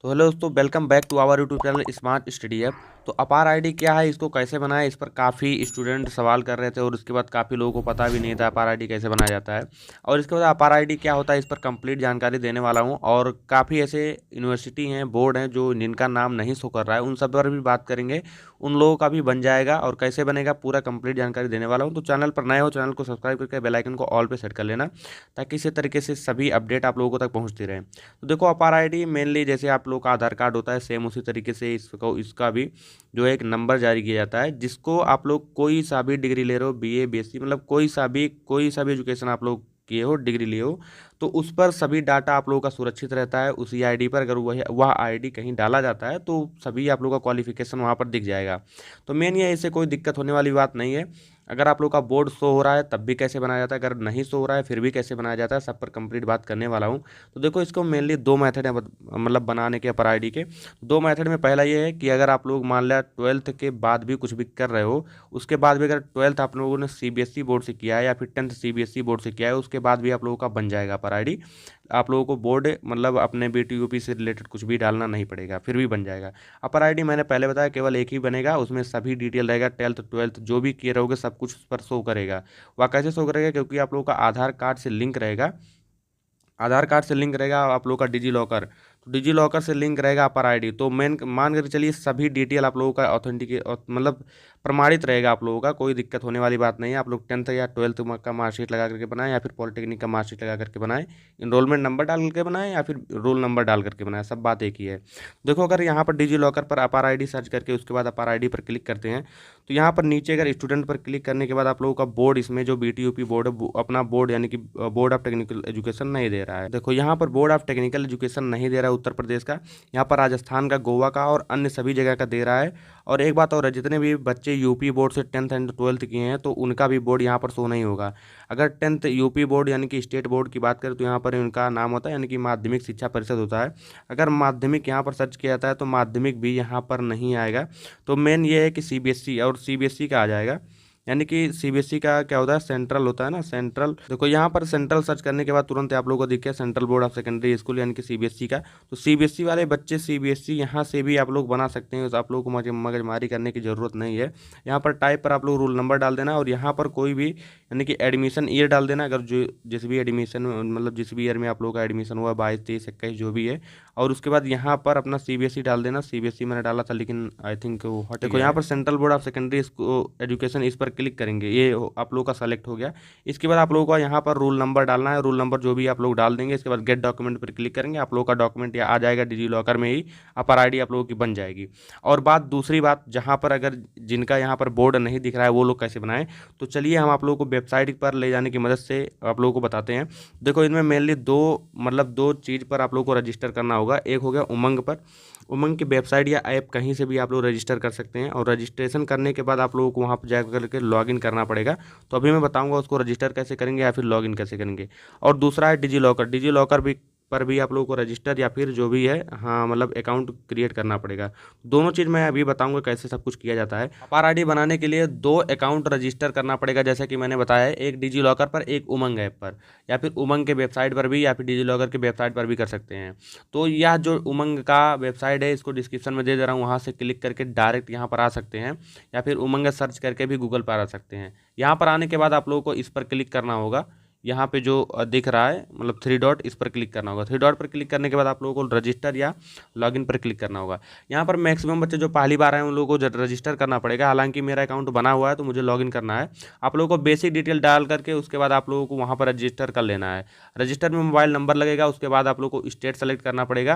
तो हेलो दोस्तों, welcome back to our YouTube channel smart study app. तो APAAR ID क्या है, इसको कैसे बनाएं, इस पर काफ़ी स्टूडेंट सवाल कर रहे थे और उसके बाद काफ़ी लोगों को पता भी नहीं था अपार आईडी कैसे बनाया जाता है। और इसके बाद अपार आईडी क्या होता है, इस पर कंप्लीट जानकारी देने वाला हूं। और काफ़ी ऐसे यूनिवर्सिटी हैं, बोर्ड हैं जो जिनका नाम नहीं शो कर रहा है, उन सब पर भी बात करेंगे। उन लोगों का भी बन जाएगा और कैसे बनेगा पूरा कंप्लीट जानकारी देने वाला हूँ। तो चैनल पर नए हो, चैनल को सब्सक्राइब करके बेल आइकन को ऑल पे सेट कर लेना, ताकि इसी तरीके से सभी अपडेट आप लोगों तक पहुँचती रहे। तो देखो, अपार आईडी मेनली जैसे आप लोग का आधार कार्ड होता है, सेम उसी तरीके से इसका भी जो है एक नंबर जारी किया जाता है, जिसको आप लोग कोई सा भी डिग्री ले रहे हो, बीए बीएससी, मतलब कोई सा भी एजुकेशन आप लोग किए हो, डिग्री लिए हो, तो उस पर सभी डाटा आप लोगों का सुरक्षित रहता है उसी आईडी पर। अगर वह आईडी कहीं डाला जाता है तो सभी आप लोगों का क्वालिफिकेशन वहाँ पर दिख जाएगा। तो मेन ये, इससे कोई दिक्कत होने वाली बात नहीं है। अगर आप लोग का बोर्ड शो हो रहा है तब भी कैसे बनाया जाता है, अगर नहीं शो हो रहा है फिर भी कैसे बनाया जाता है, सब पर कंप्लीट बात करने वाला हूँ। तो देखो, इसको मेनली दो मेथड है, मतलब बनाने के अपर आईडी के दो मेथड में। पहला ये है कि अगर आप लोग मान लिया 12th के बाद भी कुछ भी कर रहे हो, उसके बाद भी अगर 12th आप लोगों ने सीबीएसई बोर्ड से किया है या फिर 10th सीबीएसई बोर्ड से किया है, उसके बाद भी आप लोगों का बन जाएगा अपर आईडी। आप लोगों को बोर्ड मतलब अपने बीटी यूपी से रिलेटेड कुछ भी डालना नहीं पड़ेगा, फिर भी बन जाएगा। अपर आईडी मैंने पहले बताया केवल एक ही बनेगा, उसमें सभी डिटेल रहेगा, 10th 12th जो भी किए रहोगे सब कुछ उस पर शो करेगा। वह कैसे शो करेगा, क्योंकि आप लोगों का आधार कार्ड से लिंक रहेगा। आधार कार्ड से लिंक रहेगा आप लोगों का डिजी लॉकर, तो डिजी लॉकर से लिंक रहेगा अपर आईडी। तो मेन मान कर चलिए सभी डिटेल आप लोगों का ऑथेंटिकेट मतलब प्रमाणित रहेगा आप लोगों का, कोई दिक्कत होने वाली बात नहीं है। आप लोग 10th या 12th का मार्कशीट लगा करके बनाएं या फिर पॉलिटेक्निक का मार्कशीट लगा करके बनाएं, इनरोलमेंट नंबर डाल करके बनाएं या फिर रोल नंबर डाल करके बनाएं, सब बात एक ही है। देखो, अगर यहाँ पर डिजी लॉकर पर अपर आईडी सर्च करके उसके बाद अपर आईडी पर क्लिक करते हैं, तो यहाँ पर नीचे अगर स्टूडेंट पर क्लिक करने के बाद आप लोगों का बोर्ड, इसमें जो बीटीयूपी बोर्ड है अपना बोर्ड यानी कि बोर्ड ऑफ टेक्निकल एजुकेशन नहीं दे रहा है। देखो, यहाँ पर बोर्ड ऑफ टेक्निकल एजुकेशन नहीं दे रहा है उत्तर प्रदेश का, यहाँ पर राजस्थान का, गोवा का और अन्य सभी जगह का दे रहा है। और एक बात और है, जितने भी बच्चे यूपी बोर्ड से 10th एंड 12th किए हैं तो उनका भी बोर्ड यहाँ पर शो नहीं होगा। अगर 10th यूपी बोर्ड यानी कि स्टेट बोर्ड की बात करें तो यहाँ पर उनका नाम होता है यानी कि माध्यमिक शिक्षा परिषद होता है। अगर माध्यमिक यहाँ पर सर्च किया जाता है तो माध्यमिक भी यहाँ पर नहीं आएगा। तो मेन ये है कि सीबीएसई और सीबीएसई का आ जाएगा, यानी कि सीबीएसई का क्या होता है, सेंट्रल होता है ना, सेंट्रल। देखो, यहाँ पर सेंट्रल सर्च करने के बाद तुरंत आप लोगों को दिखे central board of secondary school यानी कि सीबीएसई का। तो सीबीएसई वाले बच्चे सीबीएसई यहाँ से भी आप लोग बना सकते हैं, तो आप लोगों को मगजमारी करने की ज़रूरत नहीं है। यहाँ पर टाइप पर आप लोग रोल नंबर डाल देना और यहाँ पर कोई भी यानी कि एडमिशन ईयर डाल देना, अगर जो जिस भी एडमिशन मतलब जिस भी ईयर में आप लोगों का एडमिशन हुआ, 22 23 21 जो भी है। और उसके बाद यहाँ पर अपना सीबीएसई डाल देना। सीबीएसई मैंने डाला था लेकिन आई थिंक वो हट गया। यहाँ पर central board of secondary education, इस पर क्लिक करेंगे, ये आप लोगों का सेलेक्ट हो गया। इसके बाद आप लोगों को यहाँ पर रोल नंबर डालना है, रोल नंबर जो भी आप लोग डाल देंगे। इसके बाद गेट डॉक्यूमेंट पर क्लिक करेंगे, आप लोगों का डॉक्यूमेंट आ जाएगा डिजी लॉकर में ही, अपर आईडी आप लोगों की बन जाएगी। और दूसरी बात, जहाँ पर अगर जिनका यहाँ पर बोर्ड नहीं दिख रहा है वो लोग कैसे बनाएं, तो चलिए हम आप लोगों को वेबसाइट पर ले जाने की मदद से आप लोगों को बताते हैं। देखो, इनमें मेनली दो चीज़ पर आप लोगों को रजिस्टर करना होगा। एक हो गया उमंग पर, उमंग की वेबसाइट या ऐप कहीं से भी आप लोग रजिस्टर कर सकते हैं। और रजिस्ट्रेशन करने के बाद आप लोगों को वहाँ पर जाकर के लॉगिन करना पड़ेगा। तो अभी मैं बताऊंगा उसको रजिस्टर कैसे करेंगे या फिर लॉगिन कैसे करेंगे। और दूसरा है डिजी लॉकर, डिजी लॉकर भी पर भी आप लोगों को रजिस्टर या फिर जो भी है, हाँ मतलब अकाउंट क्रिएट करना पड़ेगा। दोनों चीज़ मैं अभी बताऊंगा कैसे सब कुछ किया जाता है। अपार आईडी बनाने के लिए दो अकाउंट रजिस्टर करना पड़ेगा, जैसा कि मैंने बताया है, एक डिजी लॉकर पर, एक उमंग ऐप पर, या फिर उमंग के वेबसाइट पर भी या फिर डिजी लॉकर के वेबसाइट पर भी कर सकते हैं। तो यह जो उमंग का वेबसाइट है इसको डिस्क्रिप्शन में दे दे रहा हूँ, वहाँ से क्लिक करके डायरेक्ट यहाँ पर आ सकते हैं, या फिर उमंग सर्च करके भी गूगल पर आ सकते हैं। यहाँ पर आने के बाद आप लोगों को इस पर क्लिक करना होगा, यहाँ पे जो दिख रहा है मतलब 3 डॉट, इस पर क्लिक करना होगा। 3 डॉट पर क्लिक करने के बाद आप लोगों को रजिस्टर या लॉगिन पर क्लिक करना होगा। यहाँ पर मैक्सिमम बच्चे जो पहली बार आए हैं उन लोगों को रजिस्टर करना पड़ेगा, हालांकि मेरा अकाउंट बना हुआ है तो मुझे लॉगिन करना है। आप लोगों को बेसिक डिटेल डाल करके उसके बाद आप लोगों को वहाँ पर रजिस्टर कर लेना है। रजिस्टर में मोबाइल नंबर लगेगा, उसके बाद आप लोगों को स्टेट सेलेक्ट करना पड़ेगा,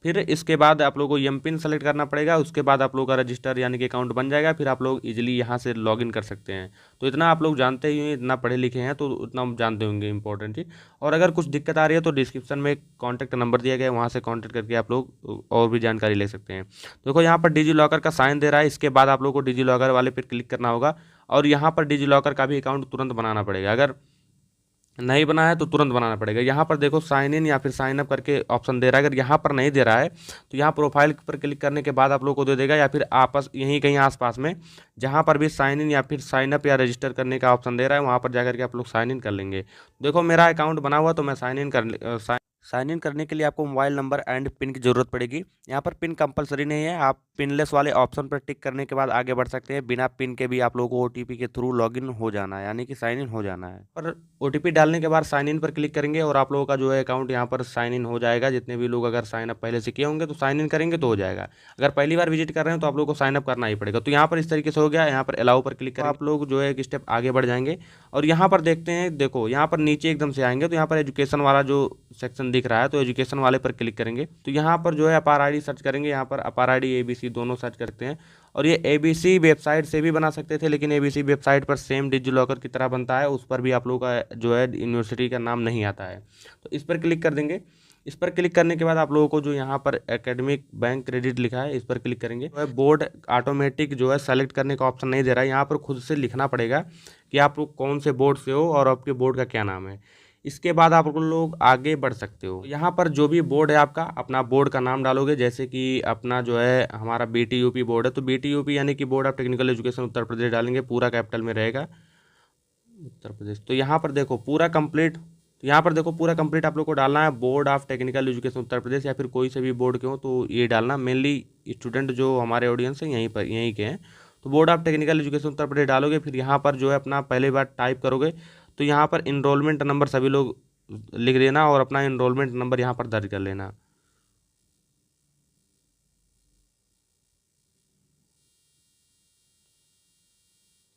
फिर इसके बाद आप लोगों को एम पिन सेलेक्ट करना पड़ेगा, उसके बाद आप लोगों का रजिस्टर यानी कि अकाउंट बन जाएगा। फिर आप लोग इजीली यहाँ से लॉगिन कर सकते हैं। तो इतना आप लोग जानते ही हैं, इतना पढ़े लिखे हैं तो उतना जानते होंगे इंपॉर्टेंट चीज़। और अगर कुछ दिक्कत आ रही है तो डिस्क्रिप्शन में कॉन्टैक्ट नंबर दिया गया है, वहाँ से कॉन्टैक्ट करके आप लोग और भी जानकारी ले सकते हैं। देखो, यहाँ पर डिजी लॉकर का साइन दे रहा है, इसके बाद आप लोग को डिजी लॉकर वाले पर क्लिक करना होगा। और यहाँ पर डिजी लॉकर का भी अकाउंट तुरंत बनाना पड़ेगा, अगर नहीं बना है तो तुरंत बनाना पड़ेगा। यहाँ पर देखो साइन इन या फिर साइन अप करके ऑप्शन दे रहा है, अगर यहाँ पर नहीं दे रहा है तो यहाँ प्रोफाइल पर क्लिक करने के बाद आप लोग को दे देगा, या फिर आपस यहीं कहीं आसपास में जहाँ पर भी साइन इन या फिर साइन अप या रजिस्टर करने का ऑप्शन दे रहा है वहाँ पर जाकर के आप लोग साइन इन कर लेंगे। देखो, मेरा अकाउंट बना हुआ तो मैं साइन इन साइन इन करने के लिए आपको मोबाइल नंबर एंड पिन की ज़रूरत पड़ेगी। यहाँ पर पिन कंपलसरी नहीं है, आप पिनलेस वाले ऑप्शन पर टिक करने के बाद आगे बढ़ सकते हैं। बिना पिन के भी आप लोगों को ओटीपी के थ्रू लॉगिन हो जाना है, यानी कि साइन इन हो जाना है। पर ओटीपी डालने के बाद साइन इन पर क्लिक करेंगे और आप लोगों का जो है अकाउंट यहाँ पर साइन इन हो जाएगा। जितने भी लोग अगर साइन अप पहले से किए होंगे तो साइन इन करेंगे तो हो जाएगा। अगर पहली बार विजिट कर रहे हैं तो आप लोग को साइन अप करना ही पड़ेगा। तो यहाँ पर इस तरीके से हो गया। यहाँ पर अलाउ पर क्लिक करें, आप लोग जो है एक स्टेप आगे बढ़ जाएंगे और यहाँ पर देखते हैं, देखो यहाँ पर नीचे एकदम से आएंगे तो यहाँ पर एजुकेशन वाला जो सेक्शन दिख रहा है, तो एजुकेशन वाले पर क्लिक करेंगे। तो यहाँ पर जो है अपार आईडी सर्च करेंगे, यहाँ पर अपार आईडी एबीसी दोनों सर्च करते हैं। और ये एबीसी वेबसाइट से भी बना सकते थे, लेकिन एबीसी वेबसाइट पर सेम डिजी लॉकर की तरह बनता है, उस पर भी आप लोगों का जो है यूनिवर्सिटी का नाम नहीं आता है। तो इस पर क्लिक कर देंगे। इस पर क्लिक करने के बाद आप लोगों को जो यहाँ पर एकेडमिक बैंक क्रेडिट लिखा है, इस पर क्लिक करेंगे। तो बोर्ड ऑटोमेटिक जो है सेलेक्ट करने का ऑप्शन नहीं दे रहा है, यहाँ पर खुद से लिखना पड़ेगा कि आप लोग कौन से बोर्ड से हो और आपके बोर्ड का क्या नाम है। इसके बाद आप लोग आगे बढ़ सकते हो। यहाँ पर जो भी बोर्ड है आपका, अपना बोर्ड का नाम डालोगे। जैसे कि अपना जो है हमारा बीटीयूपी बोर्ड है, तो बीटीयूपी यानी कि board of technical education Uttar Pradesh डालेंगे, पूरा कैपिटल में रहेगा उत्तर प्रदेश। तो यहाँ पर देखो पूरा कंप्लीट, तो यहाँ पर देखो पूरा कंप्लीट आप लोग को डालना है board of technical education Uttar Pradesh, या फिर कोई से भी बोर्ड के हो तो ये डालना। मेनली स्टूडेंट जो हमारे ऑडियंस है यहीं के हैं, तो board of technical education Uttar Pradesh डालोगे। फिर यहाँ पर जो है अपना पहले बार टाइप करोगे तो यहाँ पर इनरोलमेंट नंबर सभी लोग लिख देना और अपना इनरोलमेंट नंबर यहाँ पर दर्ज कर लेना।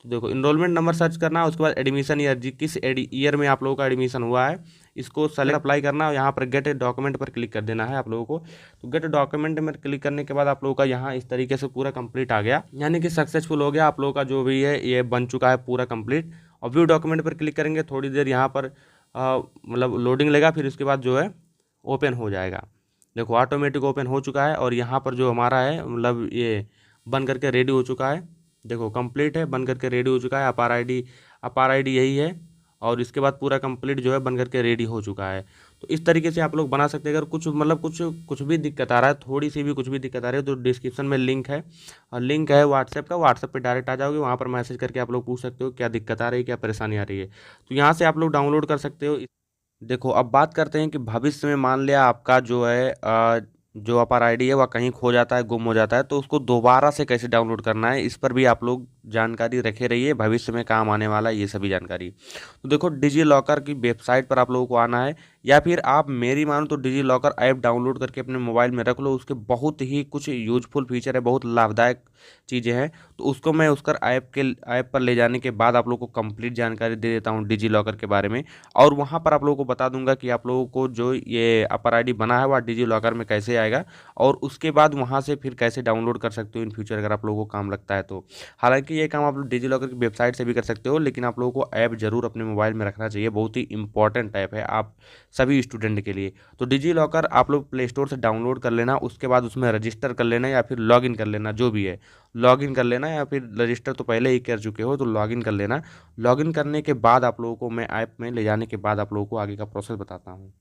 तो देखो इनरोलमेंट नंबर सर्च करना है, उसके बाद एडमिशन ईयर, जी किस ईयर में आप लोगों का एडमिशन हुआ है इसको सेलेक्ट अप्लाई करना है। यहाँ पर गेट डॉक्यूमेंट पर क्लिक कर देना है आप लोगों को। तो गेट डॉक्यूमेंट में क्लिक करने के बाद आप लोगों का यहाँ इस तरीके से पूरा कंप्लीट आ गया, यानी कि सक्सेसफुल हो गया। आप लोगों का जो भी है ये बन चुका है पूरा कंप्लीट। और व्यू डॉक्यूमेंट पर क्लिक करेंगे, थोड़ी देर यहाँ पर मतलब लोडिंग लेगा, फिर उसके बाद जो है ओपन हो जाएगा। देखो ऑटोमेटिक ओपन हो चुका है और यहाँ पर जो हमारा है मतलब ये बन करके रेडी हो चुका है। देखो कंप्लीट है, बन करके रेडी हो चुका है। अपार आईडी यही है और इसके बाद पूरा कंप्लीट जो है बन करके रेडी हो चुका है। तो इस तरीके से आप लोग बना सकते हैं। अगर कुछ मतलब कुछ भी दिक्कत आ रहा है, थोड़ी सी भी कुछ भी दिक्कत आ रही है, तो डिस्क्रिप्शन में लिंक है और लिंक है व्हाट्सएप का, व्हाट्सएप पे डायरेक्ट आ जाओगे, वहाँ पर मैसेज करके आप लोग पूछ सकते हो क्या दिक्कत आ रही है, क्या परेशानी आ रही है। तो यहाँ से आप लोग डाउनलोड कर सकते हो। देखो अब बात करते हैं कि भविष्य में मान लिया आपका जो है जो अपार आईडी है वह कहीं खो जाता है, गुम हो जाता है, तो उसको दोबारा से कैसे डाउनलोड करना है, इस पर भी आप लोग जानकारी रखे रहिए, भविष्य में काम आने वाला है ये सभी जानकारी। तो देखो डिजी लॉकर की वेबसाइट पर आप लोगों को आना है, या फिर आप मेरी मानो तो डिजी लॉकर ऐप डाउनलोड करके अपने मोबाइल में रख लो। उसके बहुत ही कुछ यूजफुल फीचर है, बहुत लाभदायक चीज़ें हैं। तो उसको मैं उसका ऐप पर ले जाने के बाद आप लोग को कंप्लीट जानकारी दे देता हूँ डिजी लॉकर के बारे में। और वहाँ पर आप लोगों को बता दूंगा कि आप लोगों को जो ये अपर आईडी बना है वह डिजी लॉकर में कैसे आएगा, और उसके बाद वहाँ से फिर कैसे डाउनलोड कर सकते हो इन फ्यूचर अगर आप लोगों को काम लगता है तो। हालांकि ये काम आप लोग डिजी लॉकर की वेबसाइट से भी कर सकते हो, लेकिन आप लोगों को ऐप जरूर अपने मोबाइल में रखना चाहिए, बहुत ही इंपॉर्टेंट ऐप है आप सभी स्टूडेंट के लिए। तो डिजी लॉकर आप लोग प्ले स्टोर से डाउनलोड कर लेना, उसके बाद उसमें रजिस्टर कर लेना या फिर लॉगिन कर लेना, जो भी है लॉगिन कर लेना, या फिर रजिस्टर तो पहले ही कर चुके हो तो लॉगिन कर लेना। लॉगिन करने के बाद आप लोगों को मैं ऐप में ले जाने के बाद आप लोगों को आगे का प्रोसेस बताता हूँ।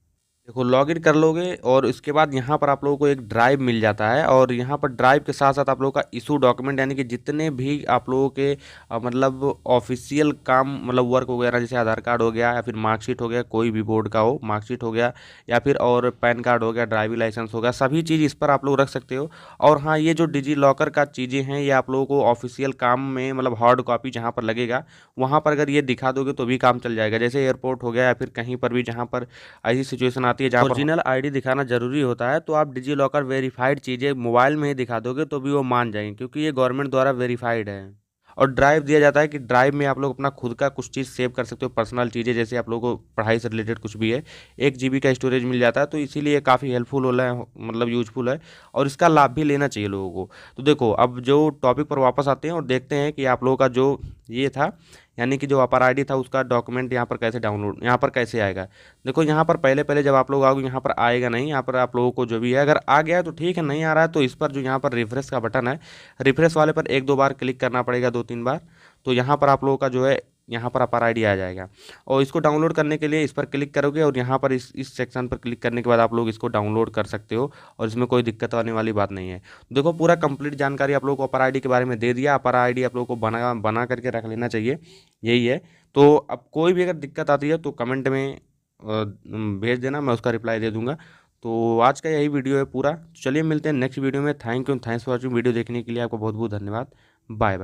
देखो लॉगिन कर लोगे और उसके बाद यहाँ पर आप लोगों को एक ड्राइव मिल जाता है, और यहाँ पर ड्राइव के साथ साथ आप लोगों का इशू डॉक्यूमेंट, यानी कि जितने भी आप लोगों के मतलब ऑफिशियल काम मतलब वर्क वगैरह, जैसे आधार कार्ड हो गया या फिर मार्कशीट हो गया, कोई भी बोर्ड का हो मार्कशीट हो गया, या फिर और पैन कार्ड हो गया, ड्राइविंग लाइसेंस हो गया, सभी चीज़ इस पर आप लोग रख सकते हो। और हाँ, ये जो डिजी लॉकर का चीज़ें हैं ये आप लोगों को ऑफिशियल काम में मतलब हार्ड कॉपी जहाँ पर लगेगा वहाँ पर अगर ये दिखा दोगे तो भी काम चल जाएगा। जैसे एयरपोर्ट हो गया या फिर कहीं पर भी जहाँ पर ऐसी सिचुएशन आती है जहाँ पर ओरिजिनल आईडी दिखाना जरूरी होता है, तो आप डिजी लॉकर वेरीफाइड चीज़ें मोबाइल में ही दिखा दोगे तो भी वो मान जाएंगे, क्योंकि ये गवर्नमेंट द्वारा वेरीफाइड है। और ड्राइव दिया जाता है कि ड्राइव में आप लोग अपना खुद का कुछ चीज़ सेव कर सकते हो, पर्सनल चीज़ें, जैसे आप लोगों को पढ़ाई से रिलेटेड कुछ भी है, 1 GB का स्टोरेज मिल जाता है। तो इसीलिए काफ़ी हेल्पफुल हो है, मतलब यूजफुल है, और इसका लाभ भी लेना चाहिए लोगों को। तो देखो अब जो टॉपिक पर वापस आते हैं और देखते हैं कि आप लोगों का जो ये था, यानी कि जो अपार आईडी था उसका डॉक्यूमेंट यहाँ पर कैसे डाउनलोड, यहाँ पर कैसे आएगा। देखो यहाँ पर पहले पहले जब आप लोग आओगे यहाँ पर आएगा नहीं, यहाँ पर आप लोगों को जो भी है अगर आ गया है तो ठीक है, नहीं आ रहा है तो इस पर जो यहाँ पर रिफ्रेश का बटन है, रिफ्रेश वाले पर 1-2 बार क्लिक करना पड़ेगा, 2-3 बार। तो यहाँ पर आप लोगों का जो है यहाँ पर अपार आईडी आ जाएगा। और इसको डाउनलोड करने के लिए इस पर क्लिक करोगे और यहाँ पर इस सेक्शन पर क्लिक करने के बाद आप लोग इसको डाउनलोड कर सकते हो, और इसमें कोई दिक्कत आने वाली बात नहीं है। देखो पूरा कंप्लीट जानकारी आप लोगों को अपार आईडी के बारे में दे दिया। अपार आईडी आप लोगों को बना बना करके रख लेना चाहिए, यही है। तो अब कोई भी अगर दिक्कत आती है तो कमेंट में भेज देना, मैं उसका रिप्लाई दे दूँगा। तो आज का यही वीडियो है पूरा। चलिए मिलते हैं नेक्स्ट वीडियो में। Thank you, thanks for watching. Video देखने के लिए आपको बहुत बहुत धन्यवाद। Bye bye.